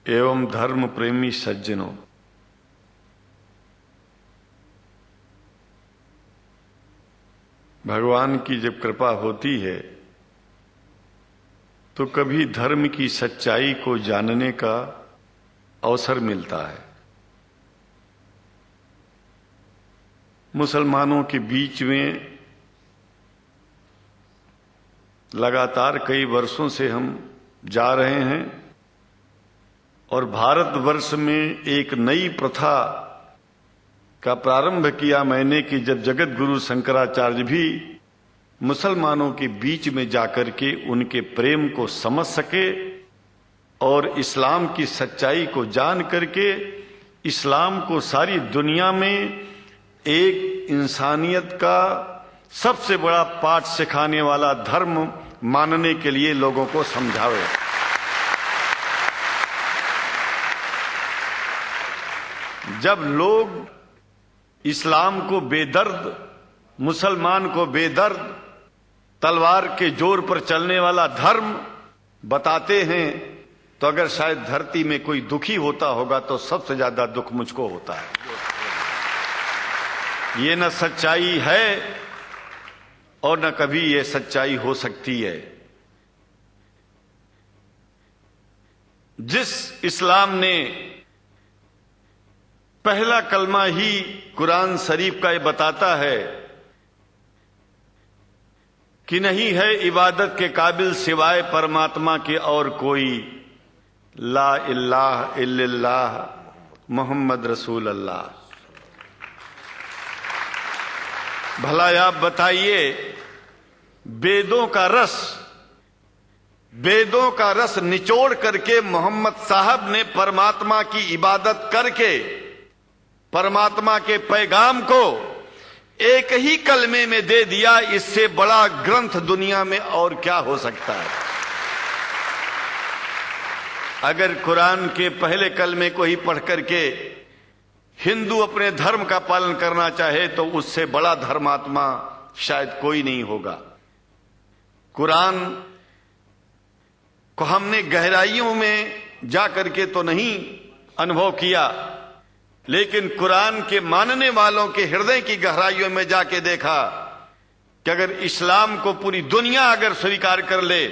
एवं धर्म प्रेमी सज्जनों, भगवान की जब कृपा होती है तो कभी धर्म की सच्चाई को जानने का अवसर मिलता है। मुसलमानों के बीच में लगातार कई वर्षों से हम जा रहे हैं और भारतवर्ष में एक नई प्रथा का प्रारंभ किया मैंने कि जब जगत गुरु शंकराचार्य भी मुसलमानों के बीच में जाकर के उनके प्रेम को समझ सके और इस्लाम की सच्चाई को जान करके इस्लाम को सारी दुनिया में एक इंसानियत का सबसे बड़ा पाठ सिखाने वाला धर्म मानने के लिए लोगों को समझावे। जब लोग इस्लाम को बेदर्द, मुसलमान को बेदर्द, तलवार के जोर पर चलने वाला धर्म बताते हैं तो अगर शायद धरती में कोई दुखी होता होगा तो सबसे ज्यादा दुख मुझको होता है। ये न सच्चाई है और न कभी ये सच्चाई हो सकती है। जिस इस्लाम ने पहला कलमा ही कुरान शरीफ का ये बताता है कि नहीं है इबादत के काबिल सिवाय परमात्मा के और कोई, ला इलाहा इल्लल्लाह मोहम्मद रसूल अल्लाह। भला आप बताइए, वेदों का रस निचोड़ करके मोहम्मद साहब ने परमात्मा की इबादत करके परमात्मा के पैगाम को एक ही कलमे में दे दिया। इससे बड़ा ग्रंथ दुनिया में और क्या हो सकता है। अगर कुरान के पहले कलमे को ही पढ़ करके हिंदू अपने धर्म का पालन करना चाहे तो उससे बड़ा धर्मात्मा शायद कोई नहीं होगा। कुरान को हमने गहराइयों में जा करके तो नहीं अनुभव किया, लेकिन कुरान के मानने वालों के हृदय की गहराइयों में जाके देखा कि अगर इस्लाम को पूरी दुनिया अगर स्वीकार कर ले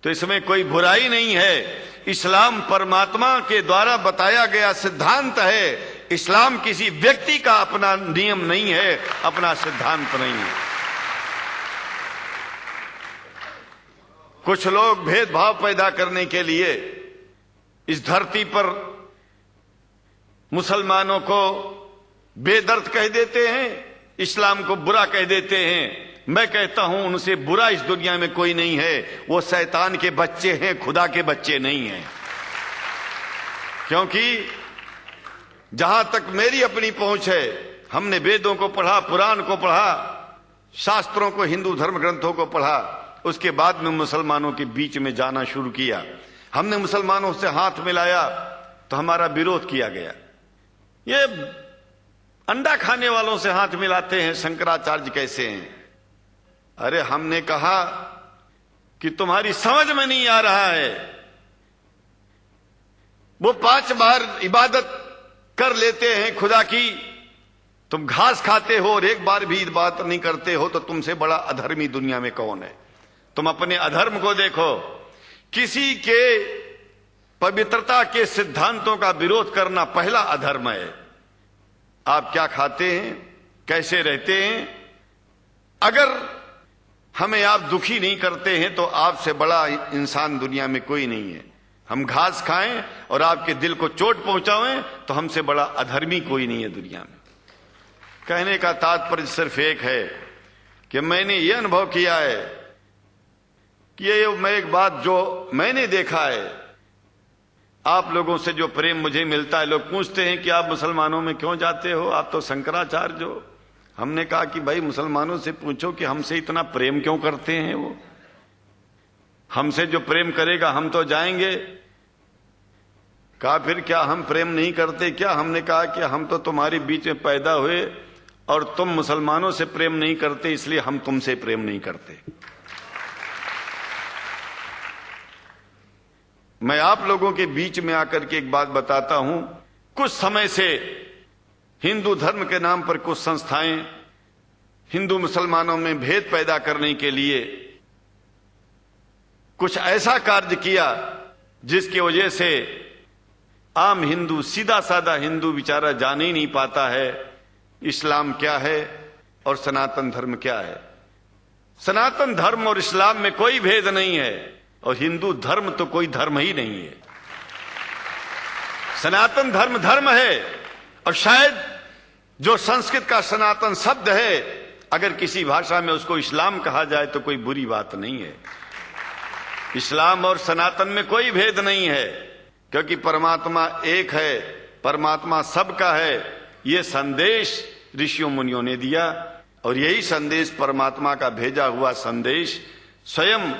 तो इसमें कोई बुराई नहीं है। इस्लाम परमात्मा के द्वारा बताया गया सिद्धांत है। इस्लाम किसी व्यक्ति का अपना नियम नहीं है, अपना सिद्धांत नहीं है। कुछ लोग भेदभाव पैदा करने के लिए इस धरती पर मुसलमानों को बेदर्द कह देते हैं, इस्लाम को बुरा कह देते हैं। मैं कहता हूं उनसे बुरा इस दुनिया में कोई नहीं है। वो शैतान के बच्चे हैं, खुदा के बच्चे नहीं हैं। क्योंकि जहां तक मेरी अपनी पहुंच है, हमने वेदों को पढ़ा, पुराण को पढ़ा, शास्त्रों को, हिंदू धर्म ग्रंथों को पढ़ा। उसके बाद में मुसलमानों के बीच में जाना शुरू किया। हमने मुसलमानों से हाथ मिलाया तो हमारा विरोध किया गया। ये अंडा खाने वालों से हाथ मिलाते हैं, शंकराचार्य कैसे हैं? अरे हमने कहा कि तुम्हारी समझ में नहीं आ रहा है। वो 5 बार इबादत कर लेते हैं खुदा की, तुम घास खाते हो और एक बार भी इबादत नहीं करते हो, तो तुमसे बड़ा अधर्मी दुनिया में कौन है? तुम अपने अधर्म को देखो। किसी के पवित्रता के सिद्धांतों का विरोध करना पहला अधर्म है। आप क्या खाते हैं, कैसे रहते हैं, अगर हमें आप दुखी नहीं करते हैं तो आपसे बड़ा इंसान दुनिया में कोई नहीं है। हम घास खाएं और आपके दिल को चोट पहुंचाएं तो हमसे बड़ा अधर्मी कोई नहीं है दुनिया में। कहने का तात्पर्य सिर्फ एक है कि मैंने ये अनुभव किया है कि ये मैं एक बात जो मैंने देखा है, आप लोगों से जो प्रेम मुझे मिलता है, लोग पूछते हैं कि आप मुसलमानों में क्यों जाते हो, आप तो शंकराचार्य हो। हमने कहा कि भाई मुसलमानों से पूछो कि हमसे इतना प्रेम क्यों करते हैं। वो हमसे जो प्रेम करेगा हम तो जाएंगे। कहा फिर क्या हम प्रेम नहीं करते क्या? हमने कहा कि हम तो तुम्हारे बीच में पैदा हुए और तुम मुसलमानों से प्रेम नहीं करते, इसलिए हम तुमसे प्रेम नहीं करते। मैं आप लोगों के बीच में आकर के एक बात बताता हूं। कुछ समय से हिंदू धर्म के नाम पर कुछ संस्थाएं हिंदू मुसलमानों में भेद पैदा करने के लिए कुछ ऐसा कार्य किया जिसकी वजह से आम हिंदू, सीधा साधा हिंदू बेचारा जान ही नहीं पाता है इस्लाम क्या है और सनातन धर्म क्या है। सनातन धर्म और इस्लाम में कोई भेद नहीं है और हिंदू धर्म तो कोई धर्म ही नहीं है। सनातन धर्म धर्म है और शायद जो संस्कृत का सनातन शब्द है, अगर किसी भाषा में उसको इस्लाम कहा जाए तो कोई बुरी बात नहीं है। इस्लाम और सनातन में कोई भेद नहीं है, क्योंकि परमात्मा एक है, परमात्मा सबका है। ये संदेश ऋषियों मुनियों ने दिया और यही संदेश परमात्मा का भेजा हुआ संदेश स्वयं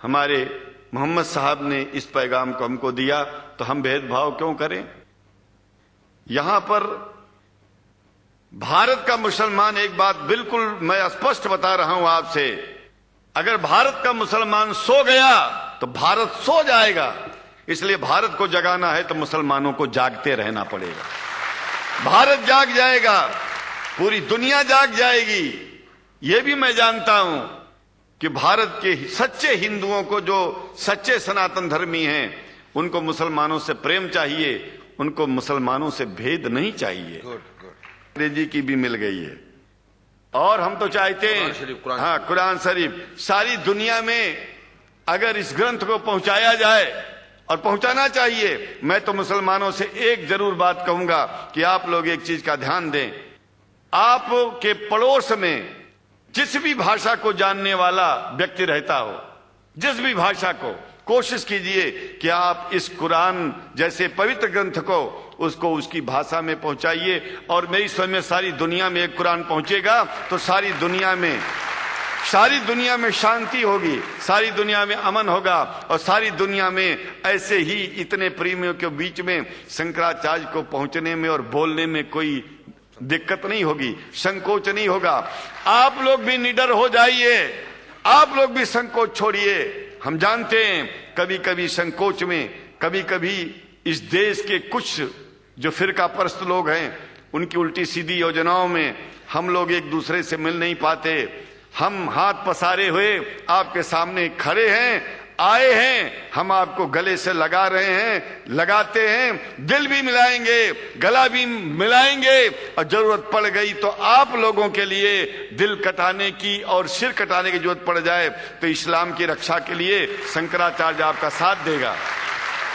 हमारे मोहम्मद साहब ने इस पैगाम को हमको दिया। तो हम भेदभाव क्यों करें? यहां पर भारत का मुसलमान, एक बात बिल्कुल मैं स्पष्ट बता रहा हूं आपसे, अगर भारत का मुसलमान सो गया तो भारत सो जाएगा। इसलिए भारत को जगाना है तो मुसलमानों को जागते रहना पड़ेगा। भारत जाग जाएगा, पूरी दुनिया जाग जाएगी। यह भी मैं जानता हूं कि भारत के सच्चे हिंदुओं को, जो सच्चे सनातन धर्मी हैं, उनको मुसलमानों से प्रेम चाहिए, उनको मुसलमानों से भेद नहीं चाहिए। अंग्रेजी की भी मिल गई है और हम तो चाहते हैं हाँ, कुरान शरीफ सारी दुनिया में अगर इस ग्रंथ को पहुंचाया जाए, और पहुंचाना चाहिए। मैं तो मुसलमानों से एक जरूर बात कहूंगा कि आप लोग एक चीज का ध्यान दें। आपके पड़ोस में जिस भी भाषा को जानने वाला व्यक्ति रहता हो, जिस भी भाषा को, कोशिश कीजिए कि आप इस कुरान जैसे पवित्र ग्रंथ को उसको उसकी भाषा में पहुंचाइए। और मेरी समझ में सारी दुनिया में एक कुरान पहुंचेगा तो सारी दुनिया में शांति होगी, सारी दुनिया में अमन होगा और सारी दुनिया में ऐसे ही इतने प्रेमियों के बीच में शंकराचार्य को पहुंचने में और बोलने में कोई दिक्कत नहीं होगी, संकोच नहीं होगा। आप लोग भी निडर हो जाइए, आप लोग भी संकोच छोड़िए। हम जानते हैं कभी कभी संकोच में, कभी कभी इस देश के कुछ जो फिरका परस्त लोग हैं, उनकी उल्टी सीधी योजनाओं में हम लोग एक दूसरे से मिल नहीं पाते। हम हाथ पसारे हुए आपके सामने खड़े हैं, आए हैं, हम आपको गले से लगा रहे हैं, लगाते हैं, दिल भी मिलाएंगे, गला भी मिलाएंगे और जरूरत पड़ गई तो आप लोगों के लिए दिल कटाने की और सिर कटाने की जरूरत पड़ जाए तो इस्लाम की रक्षा के लिए शंकराचार्य आपका साथ देगा।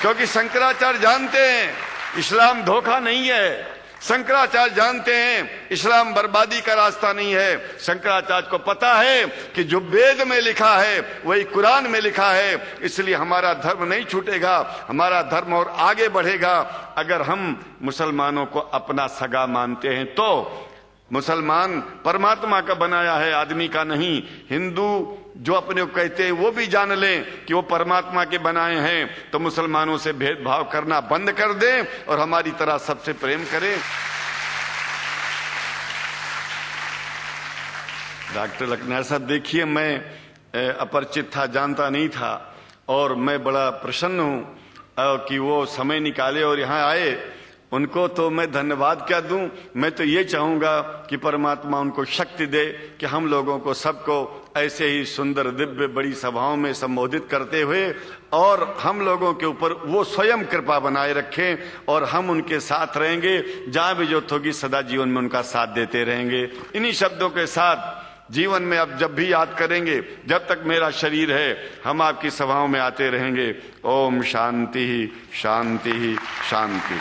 क्योंकि शंकराचार्य जानते हैं इस्लाम धोखा नहीं है, शंकराचार्य जानते हैं इस्लाम बर्बादी का रास्ता नहीं है। शंकराचार्य को पता है कि जो वेद में लिखा है वही कुरान में लिखा है, इसलिए हमारा धर्म नहीं छूटेगा, हमारा धर्म और आगे बढ़ेगा। अगर हम मुसलमानों को अपना सगा मानते हैं तो मुसलमान परमात्मा का बनाया है, आदमी का नहीं। हिंदू जो अपने को कहते हैं वो भी जान लें कि वो परमात्मा के बनाए हैं, तो मुसलमानों से भेदभाव करना बंद कर दें और हमारी तरह सबसे प्रेम करें। डॉक्टर लखनार साहब, देखिए मैं अपरिचित था, जानता नहीं था और मैं बड़ा प्रसन्न हूं कि वो समय निकाले और यहाँ आए। उनको तो मैं धन्यवाद क्या दूं, मैं तो ये चाहूंगा कि परमात्मा उनको शक्ति दे कि हम लोगों को सबको ऐसे ही सुंदर दिव्य बड़ी सभाओं में संबोधित करते हुए और हम लोगों के ऊपर वो स्वयं कृपा बनाए रखें और हम उनके साथ रहेंगे, जहां भी जरूरत होगी सदा जीवन में उनका साथ देते रहेंगे। इन्हीं शब्दों के साथ जीवन में अब जब भी याद करेंगे, जब तक मेरा शरीर है हम आपकी सभाओं में आते रहेंगे। ओम शांति शांति शांति।